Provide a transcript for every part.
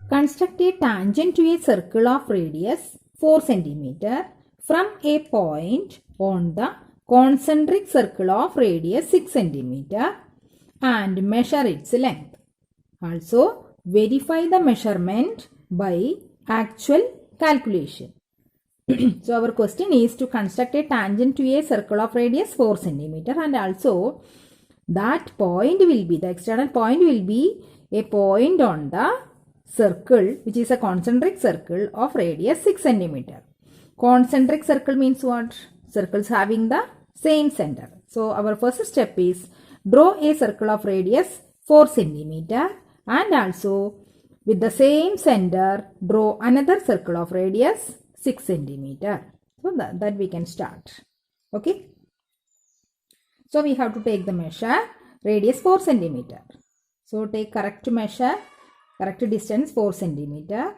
Construct a tangent to a circle of radius 4 cm from a point on the concentric circle of radius 6 cm and measure its length. Also, verify the measurement by actual calculation. So, our question is to construct a tangent to a circle of radius 4 cm and also that point will be, the external point will be a point on the circle which is a concentric circle of radius 6 cm. Concentric circle means what? Circles having the same center. So, our first step is draw a circle of radius 4 cm and also with the same center draw another circle of radius 6 cm. So, that we can start. Okay. So, we have to take the measure radius 4 cm. So, take correct measure, correct distance 4 cm.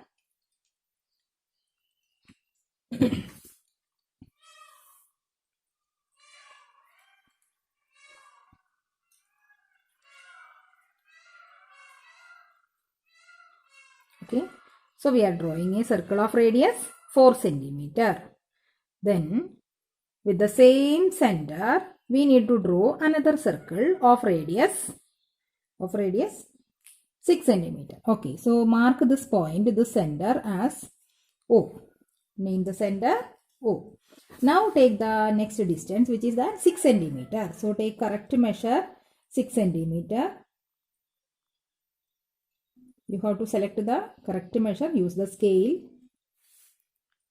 Okay. So, we are drawing a circle of radius 4 cm. Then, with the same center, we need to draw another circle of radius 6 cm. Okay. So, mark this point, this center as O. Name the center O. Now, take the next distance which is the 6 cm. So, take correct measure 6 cm. You have to select the correct measure, use the scale.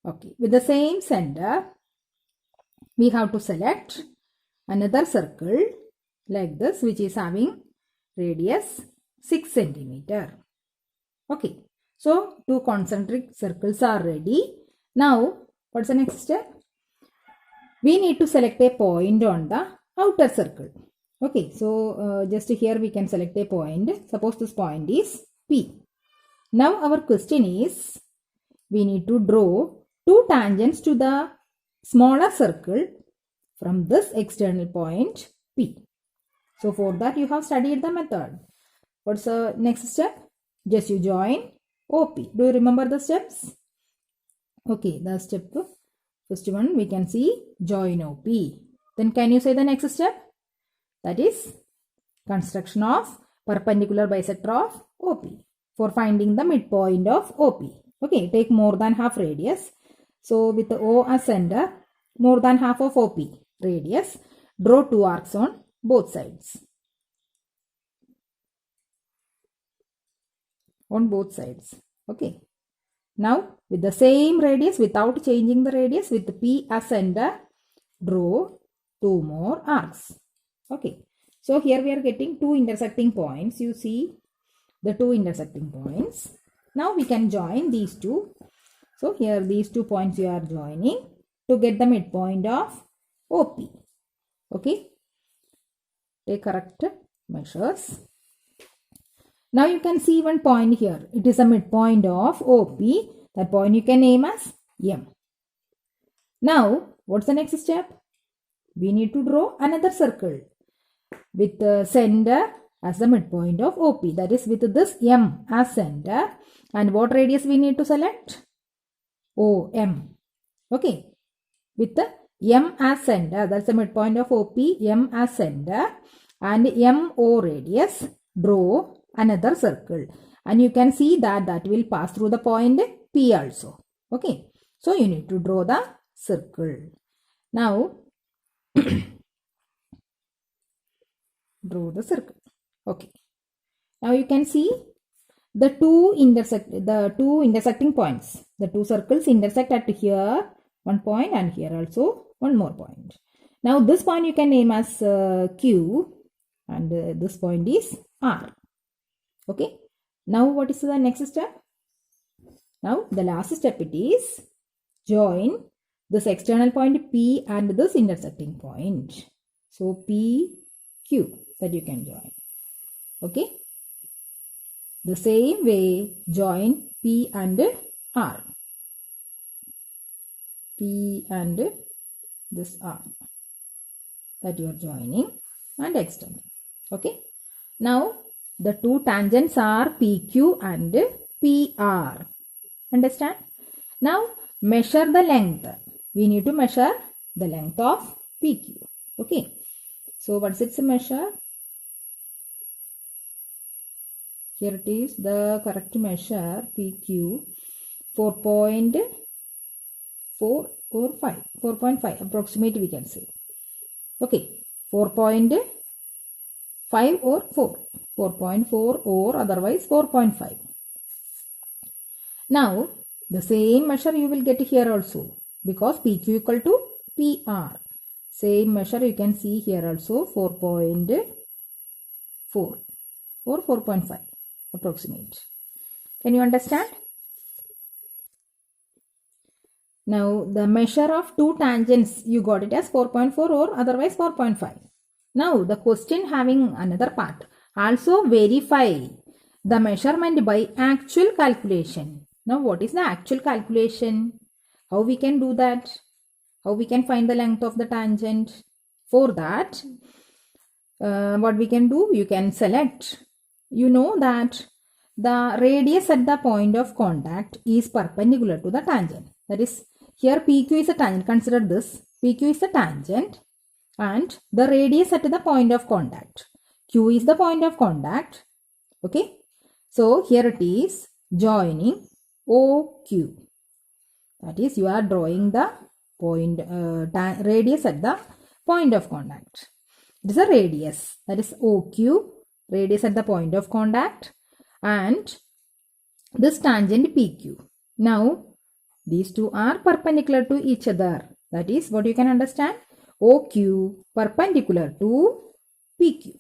Okay. With the same center, we have to select another circle like this which is having radius 6 cm. Okay. So, two concentric circles are ready. Now, what's the next step? We need to select a point on the outer circle. Okay. So, just here we can select a point. Suppose this point is P. Now, our question is, we need to draw two tangents to the smaller circle from this external point P. So, for that you have studied the method. What's the next step? Just you join OP. Do you remember the steps? Okay, the step first one we can see join OP. Then can you say the next step? That is construction of perpendicular bisector of OP for finding the midpoint of OP. Okay, take more than half radius. So, with the O as center, more than half of OP radius, draw two arcs on both sides. On both sides. Okay. Now, with the same radius, without changing the radius, with P as center, draw two more arcs. Okay. So, here we are getting two intersecting points. You see the two intersecting points. Now, we can join these two. So, here these 2 points you are joining to get the midpoint of OP. Okay. Take correct measures. Now, you can see one point here. It is a midpoint of OP. That point you can name as M. Now, what's the next step? We need to draw another circle with the center as the midpoint of OP. That is with this M as center. And what radius we need to select? OM. Okay. With the M as center, that's the midpoint of OP, M as center, and MO radius, draw another circle. And you can see that will pass through the point P also. Okay. So, you need to draw the circle. Now, draw the circle. Okay. Now, you can see the two intersecting points. The two circles intersect at here, one point, and here also one more point. Now, this point you can name as Q, and this point is R. Okay. Now, what is the next step? Now, the last step it is join this external point P and this intersecting point. So, P, Q that you can join. Okay. The same way join P and R. P and this R that you are joining and extending. Okay. Now the two tangents are PQ and PR. Understand? Now measure the length. We need to measure the length of PQ. Okay. So what's its measure? Here it is, the correct measure PQ 4.4 or 5. 4.5 approximate we can say. Okay. 4.5 or 4. 4.4 or otherwise 4.5. Now the same measure you will get here also because PQ equal to PR. Same measure you can see here also 4.4 or 4.5 approximate. Can you understand? Now the measure of two tangents you got it as 4.4 or otherwise 4.5. Now the question having another part. Also verify the measurement by actual calculation. Now what is the actual calculation? How we can do that? How we can find the length of the tangent? For that, what we can do? You can select. You know that the radius at the point of contact is perpendicular to the tangent. That is, here PQ is a tangent. Consider this. PQ is a tangent and the radius at the point of contact. Q is the point of contact. Okay. So here it is joining OQ. That is, you are drawing the point radius at the point of contact. It is a radius. That is OQ, radius at the point of contact, and this tangent PQ. Now these two are perpendicular to each other. That is what you can understand. OQ perpendicular to PQ.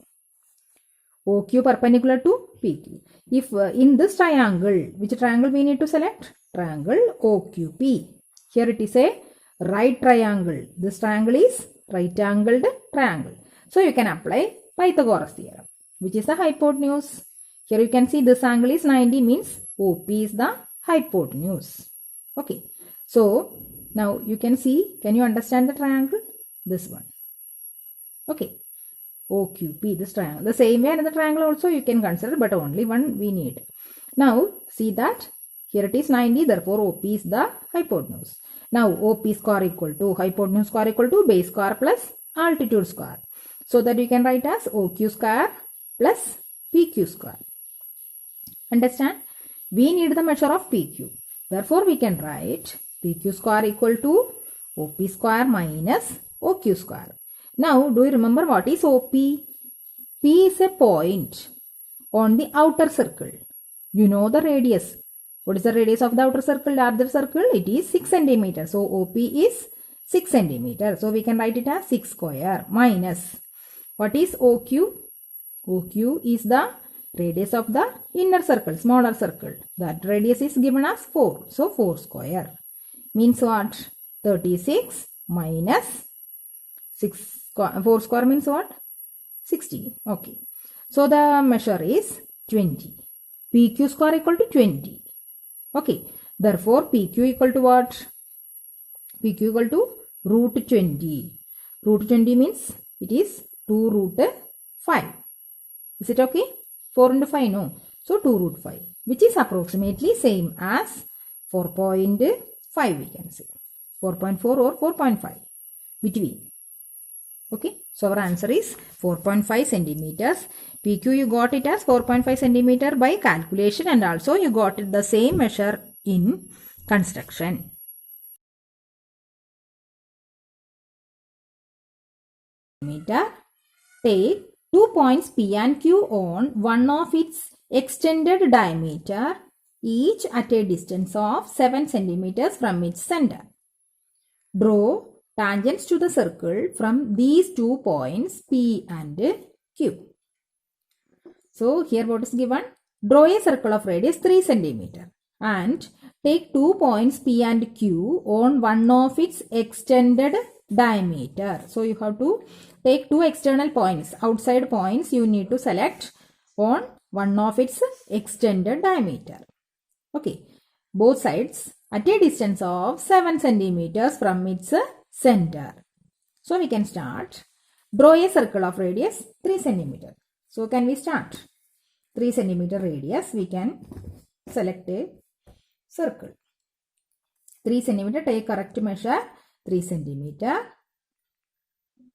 OQ perpendicular to PQ. If in this triangle, which triangle we need to select? Triangle OQP. Here it is a right triangle. This triangle is right angled triangle. So you can apply Pythagoras theorem, which is the hypotenuse. Here you can see this angle is 90, means OP is the hypotenuse. Okay. So now you can see, can you understand the triangle? This one. Okay. OQP, this triangle. The same way another triangle also you can consider, but only one we need. Now see that here it is 90, therefore OP is the hypotenuse. Now OP square equal to hypotenuse square equal to base square plus altitude square. So that you can write as OQ square plus PQ square. Understand? We need the measure of PQ. Therefore we can write PQ square equal to OP square minus OQ square. Now do you remember what is OP? P is a point on the outer circle. You know the radius. What is the radius of the outer circle, larger circle? It is 6 cm. So OP is 6 cm. So we can write it as 6 square minus. What is OQ? OQ is the radius of the inner circle, smaller circle. That radius is given as 4. So 4 square. Means what? 36 minus 4 square means what? 60. Okay. So the measure is 20. PQ square equal to 20. Okay. Therefore, PQ equal to what? PQ equal to root 20. Root 20 means it is 2 root 5. Is it okay? 4 into 5, no. So 2 root 5, which is approximately same as 4.5 we can say. 4.4 or 4.5 between. Okay. So our answer is 4.5 centimeters. PQ you got it as 4.5 centimeter by calculation, and also you got it the same measure in construction. Take 2 points P and Q on one of its extended diameter, each at a distance of 7 centimeters from its center. Draw tangents to the circle from these 2 points P and Q. So here what is given? Draw a circle of radius 3 centimeter and take 2 points P and Q on one of its extended diameter. So you have to take 2 external points, outside points you need to select on one of its extended diameter. Okay, both sides at a distance of 7 centimeters from its center. So we can start. Draw a circle of radius 3 centimeter. So can we start? 3 centimeter radius, we can select a circle. 3 centimeter, take correct measure 3 centimeter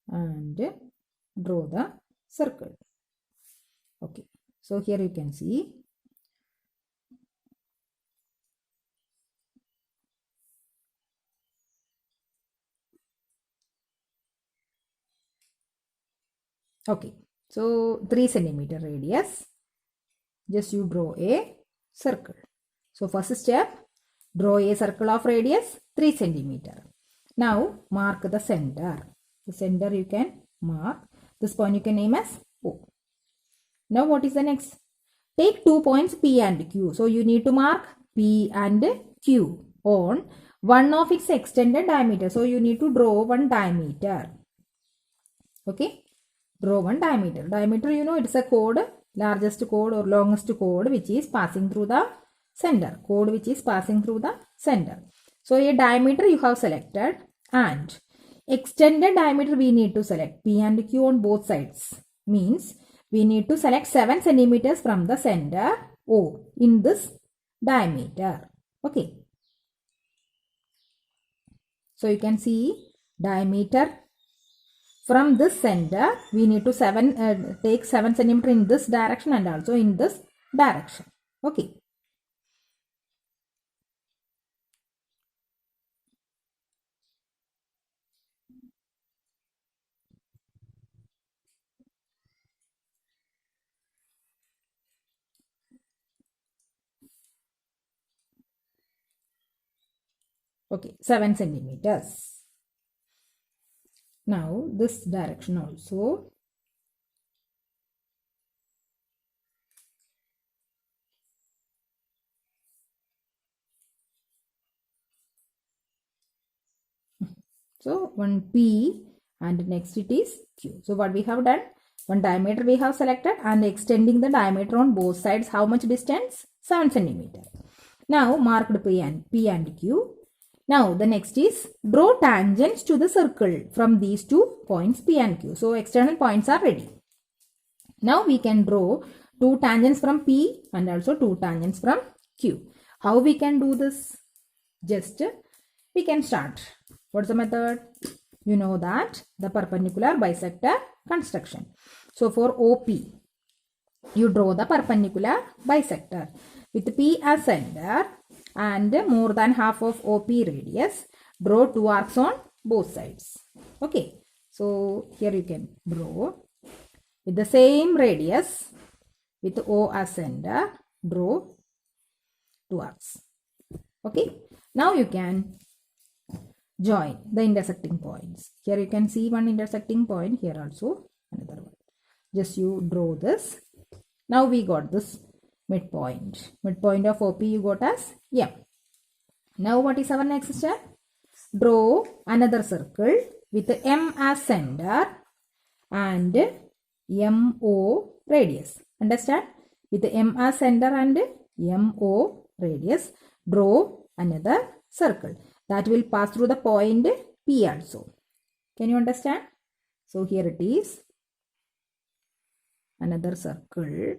and draw the circle. Okay, so here you can see okay, so 3 centimeter radius, just you draw a circle. So first step, draw a circle of radius 3 centimeter. Now mark the center. The center you can mark. This point you can name as O. Now what is the next? Take 2 points P and Q. So you need to mark P and Q on one of its extended diameter. So you need to draw one diameter. Okay. Draw one diameter. Diameter, you know, it's a chord, largest chord or longest chord which is passing through the center. Chord which is passing through the center. So a diameter you have selected and extended diameter we need to select P and Q on both sides. Means we need to select 7 centimeters from the center O in this diameter. Okay. So you can see diameter from this center we need to take 7 centimeter in this direction and also in this direction. Okay. Okay, 7 centimeters. Now this direction also. So one P and next it is Q. So what we have done? One diameter we have selected and extending the diameter on both sides. How much distance? 7 centimeter. Now marked P and Q. Now the next is draw tangents to the circle from these 2 points P and Q. So external points are ready. Now we can draw 2 tangents from P and also 2 tangents from Q. How we can do this? Just we can start. What's the method? You know that the perpendicular bisector construction. So for OP, you draw the perpendicular bisector with P as center and more than half of OP radius. Draw 2 arcs on both sides. Okay. So here you can draw with the same radius with O as center. Draw 2 arcs. Okay. Now you can join the intersecting points. Here you can see one intersecting point. Here also another one. Just you draw this. Now we got this midpoint. Midpoint of OP you got as M. Now what is our next step? Draw another circle with M as center and MO radius. Understand? With M as center and MO radius, draw another circle that will pass through the point P also. Can you understand? So here it is. Another circle.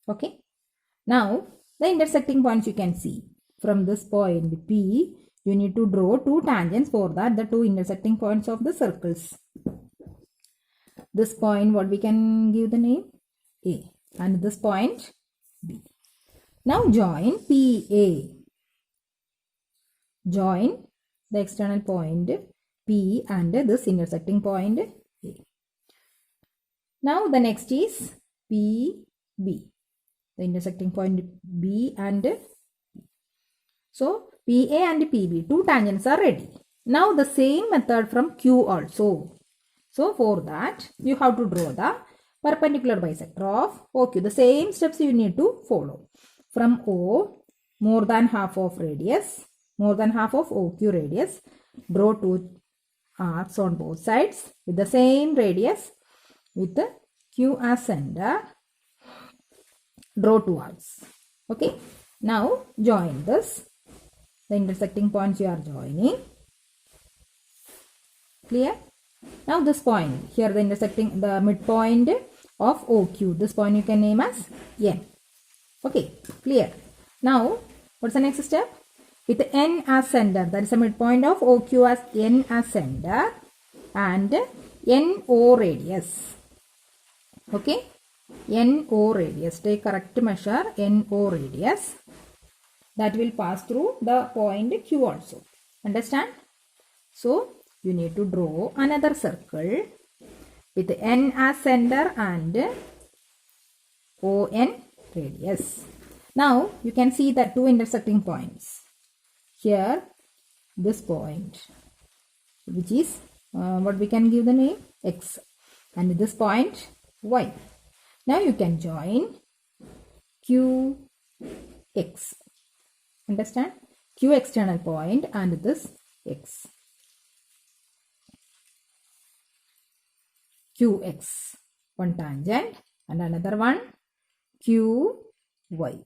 Okay. Now the intersecting points you can see. From this point P, you need to draw 2 tangents. For that, the 2 intersecting points of the circles. This point, what we can give the name? A. And this point B. Now join PA. Join the external point P and this intersecting point A. Now the next is PB. The intersecting point B and B. So PA and PB, 2 tangents are ready. Now the same method from Q also. So for that, you have to draw the perpendicular bisector of OQ. The same steps you need to follow. From O, more than half of radius, more than half of OQ radius, draw 2 arcs on both sides with the same radius with the Q as center. draw two arcs. Okay, now join this. The intersecting points you are joining. Clear? Now this point here, the midpoint of OQ, this point you can name as N. Okay, clear? Now what's the next step? With N as center, that is the midpoint of OQ as N as center and NO radius. Okay, NO radius, take correct measure NO radius that will pass through the point Q also. Understand? So you need to draw another circle with N as center and ON radius. Now you can see the two intersecting points. Here this point, which is what we can give the name X, and this point Y. Now you can join QX. Understand? Q external point and this X. QX, one tangent, and another one QY.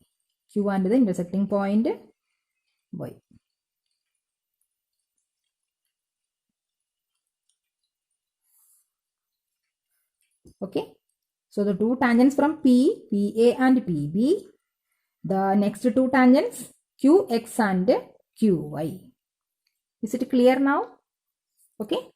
Q and the intersecting point Y. Okay, so the two tangents from P, PA and PB, the next two tangents QX and QY. Is it clear now? Okay.